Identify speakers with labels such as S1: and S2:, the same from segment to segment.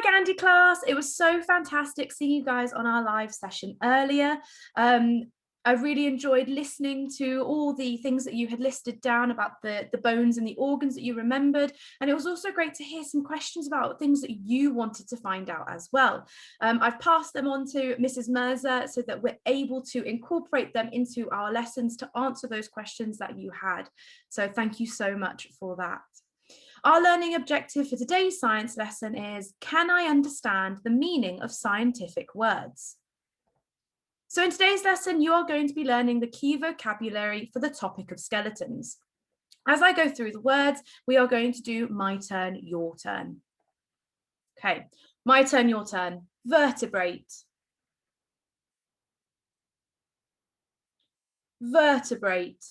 S1: Hi Gandhi class, it was so fantastic seeing you guys on our live session earlier. I really enjoyed listening to all the things that you had listed down about the bones and the organs that you remembered. And it was also great to hear some questions about things that you wanted to find out as well. I've passed them on to Mrs. Mirza so that we're able to incorporate them into our lessons to answer those questions that you had. So thank you so much for that. Our learning objective for today's science lesson is, can I understand the meaning of scientific words? So in today's lesson, you are going to be learning the key vocabulary for the topic of skeletons. As I go through the words, we are going to do my turn, your turn. Okay, my turn, your turn. Vertebrate. Vertebrate.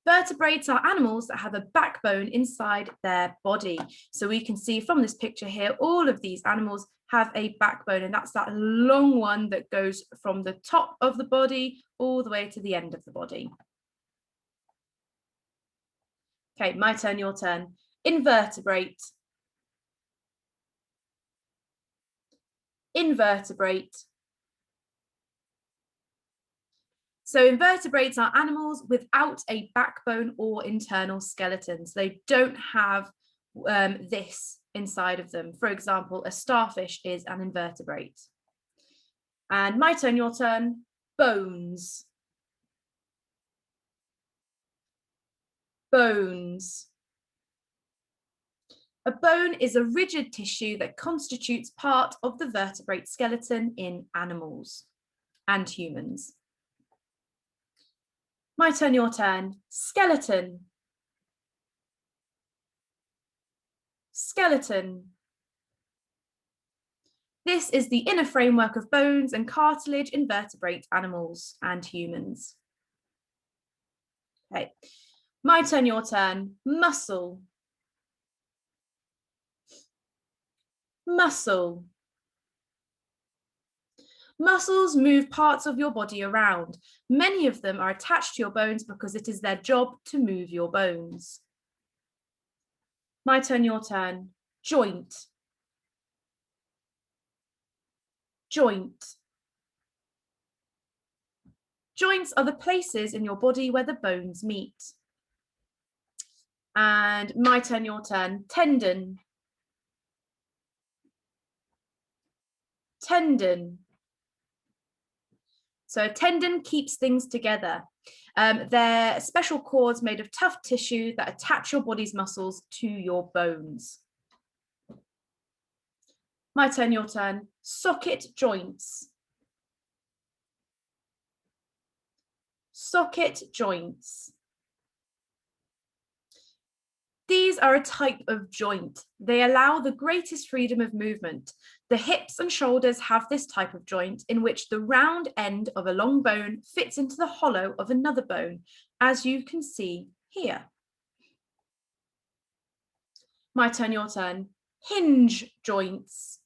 S1: Vertebrates are animals that have a backbone inside their body. So we can see from this picture here, all of these animals have a backbone, and that's that long one that goes from the top of the body all the way to the end of the body. Okay, my turn, your turn. Invertebrate. Invertebrate. So invertebrates are animals without a backbone or internal skeletons. They don't have this inside of them. For example, a starfish is an invertebrate. And my turn, your turn. Bones. Bones. A bone is a rigid tissue that constitutes part of the vertebrate skeleton in animals and humans. My turn, your turn. Skeleton. Skeleton. This is the inner framework of bones and cartilage in vertebrate animals and humans. Okay, my turn, your turn. Muscle. Muscle. Muscles move parts of your body around. Many of them are attached to your bones because it is their job to move your bones. My turn, your turn. Joint. Joint. Joints are the places in your body where the bones meet. And my turn, your turn. Tendon. Tendon. So a tendon keeps things together. They're special cords made of tough tissue that attach your body's muscles to your bones. My turn, your turn. Socket joints. Socket joints. These are a type of joint. They allow the greatest freedom of movement. The hips and shoulders have this type of joint in which the round end of a long bone fits into the hollow of another bone, as you can see here. My turn, your turn. Hinge joints.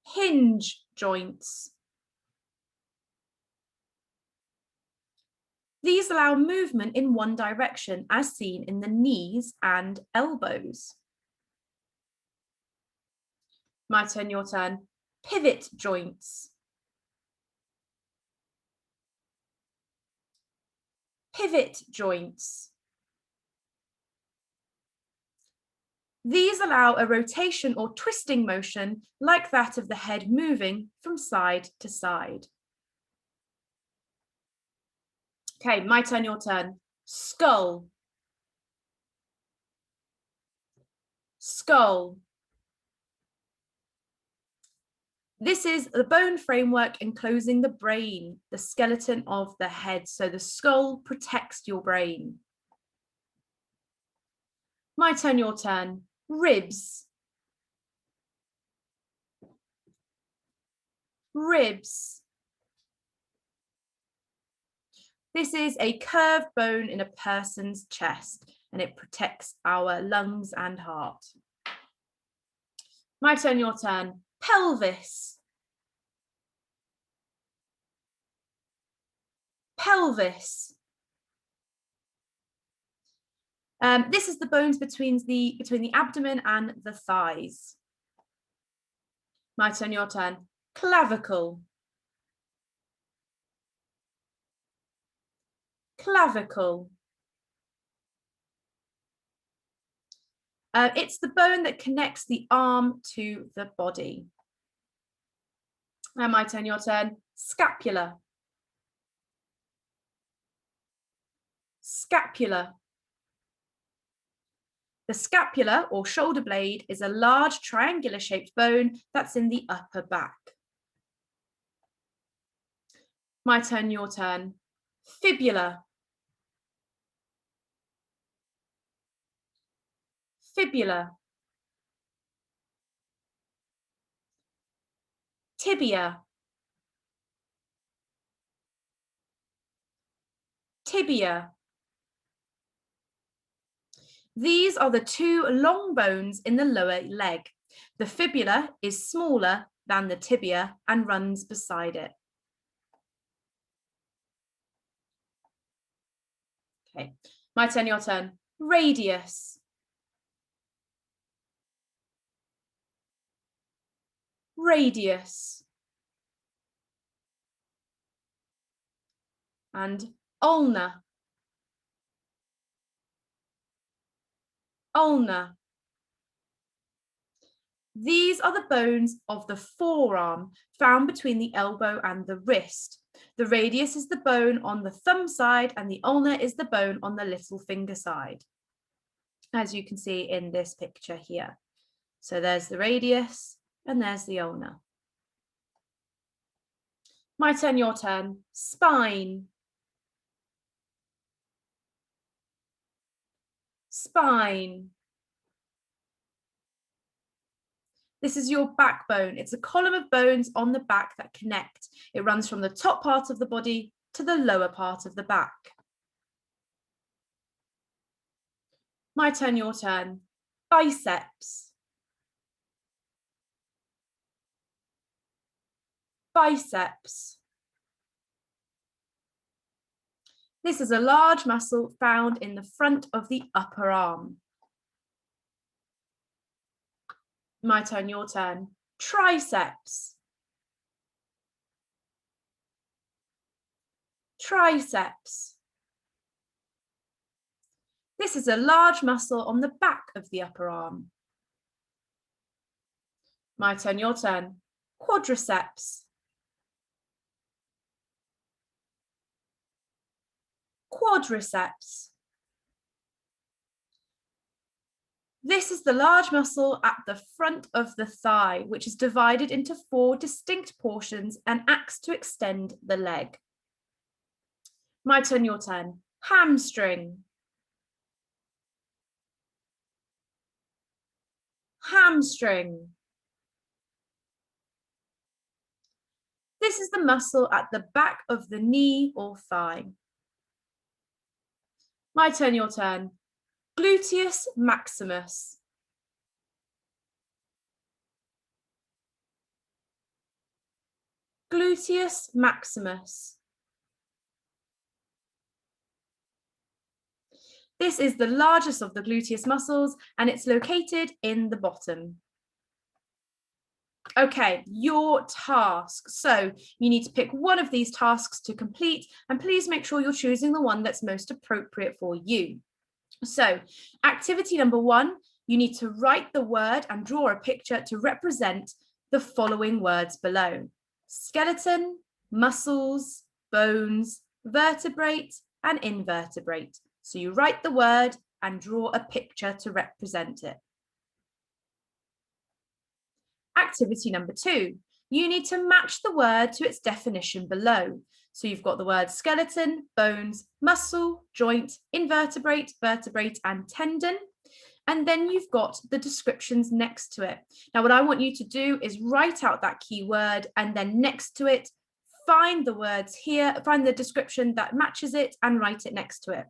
S1: Hinge joints. These allow movement in one direction, as seen in the knees and elbows. My turn, your turn. Pivot joints. Pivot joints. These allow a rotation or twisting motion like that of the head moving from side to side. Okay, my turn, your turn. Skull. Skull. This is the bone framework enclosing the brain, the skeleton of the head. So the skull protects your brain. My turn, your turn. Ribs. Ribs. This is a curved bone in a person's chest, and it protects our lungs and heart. My turn, your turn. Pelvis. Pelvis. This is the bones between the abdomen and the thighs. My turn, your turn. Clavicle. Clavicle. It's the bone that connects the arm to the body. And my turn, your turn. Scapula. Scapula. The scapula or shoulder blade is a large triangular shaped bone that's in the upper back. My turn, your turn. Fibula. Fibula. Tibia. Tibia. These are the two long bones in the lower leg. The fibula is smaller than the tibia and runs beside it. Okay, my turn, your turn. Radius. Radius. And ulna. Ulna. These are the bones of the forearm found between the elbow and the wrist. The radius is the bone on the thumb side and the ulna is the bone on the little finger side, as you can see in this picture here. So there's the radius and there's the ulna. My turn, your turn. Spine. Spine. This is your backbone. It's a column of bones on the back that connect. It runs from the top part of the body to the lower part of the back. My turn, your turn. Biceps. Biceps. This is a large muscle found in the front of the upper arm. My turn, your turn. Triceps. Triceps. This is a large muscle on the back of the upper arm. My turn, your turn. Quadriceps. Quadriceps. This is the large muscle at the front of the thigh, which is divided into 4 distinct portions and acts to extend the leg. My turn, your turn. Hamstring. Hamstring. This is the muscle at the back of the knee or thigh. My turn, your turn. Gluteus maximus. Gluteus maximus. This is the largest of the gluteus muscles and it's located in the bottom. Okay, your task. So you need to pick one of these tasks to complete and please make sure you're choosing the one that's most appropriate for you. So activity number 1, you need to write the word and draw a picture to represent the following words below: skeleton, muscles, bones, vertebrate, and invertebrate. So you write the word and draw a picture to represent it. Activity number 2, you need to match the word to its definition below. So you've got the words skeleton, bones, muscle, joint, invertebrate, vertebrate, and tendon. And then you've got the descriptions next to it. Now, what I want you to do is write out that key word and then next to it, find the words here, find the description that matches it and write it next to it.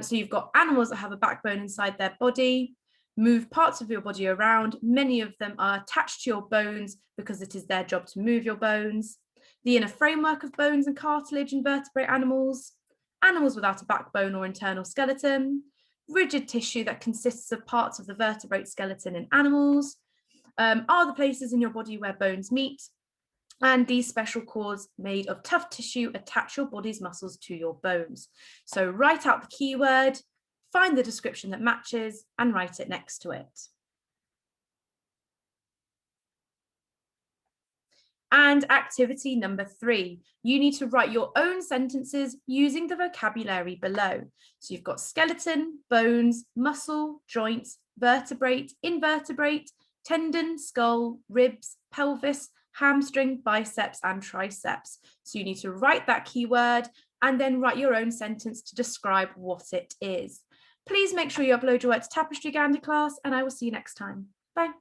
S1: So you've got animals that have a backbone inside their body, move parts of your body around. Many of them are attached to your bones because it is their job to move your bones. The inner framework of bones and cartilage in vertebrate animals, animals without a backbone or internal skeleton, rigid tissue that consists of parts of the vertebrate skeleton in animals, are the places in your body where bones meet, and these special cords made of tough tissue attach your body's muscles to your bones. So write out the keyword, find the description that matches, and write it next to it. And activity number 3, you need to write your own sentences using the vocabulary below. So you've got skeleton, bones, muscle, joints, vertebrate, invertebrate, tendon, skull, ribs, pelvis, hamstring, biceps, and triceps. So you need to write that keyword and then write your own sentence to describe what it is. Please make sure you upload your work to Tapestry Gandhi class, and I will see you next time. Bye.